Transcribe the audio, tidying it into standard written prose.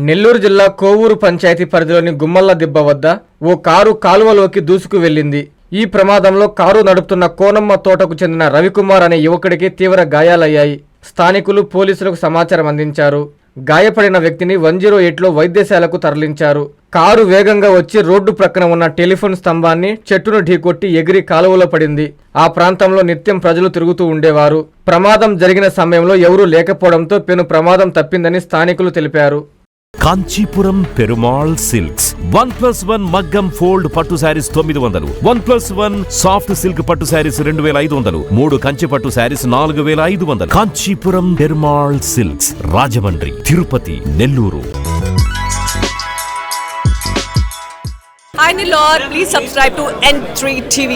నెల్లూరు జిల్లా కోవూరు పంచాయతీ పరిధిలోని గుమ్మల్ల దిబ్బ వద్ద ఓ కారు కాలువలోకి దూసుకు వెళ్లింది. ఈ ప్రమాదంలో కారు నడుపుతున్న కోనమ్మ తోటకు చెందిన రవికుమార్ అనే యువకుడికి తీవ్ర గాయాలయ్యాయి. స్థానికులు పోలీసులకు సమాచారం అందించారు. గాయపడిన వ్యక్తిని 108లో వైద్యశాలకు తరలించారు. కారు వేగంగా వచ్చి రోడ్డు ప్రక్కన ఉన్న టెలిఫోన్ స్తంభాన్ని చెట్టును ఢీకొట్టి ఎగిరి కాలువలో పడింది. ఆ ప్రాంతంలో నిత్యం ప్రజలు తిరుగుతూ ఉండేవారు. ప్రమాదం జరిగిన సమయంలో ఎవరూ లేకపోవడంతో పెను ప్రమాదం తప్పిందని స్థానికులు తెలిపారు. కాంచీపురం పెరుమాళ్ సిల్క్స్ 1+1 మగ్గం ఫోల్డ్ పట్టు శారీస్ 900, 1+1 సాఫ్ట్ సిల్క్ పట్టు శారీస్ 2500, 3 కంచి పట్టు saris 4500. Kanchipuram Perumal silks, Rajahmundry, Tirupati, Nellore. Hi Nilor, please subscribe to N3 TV.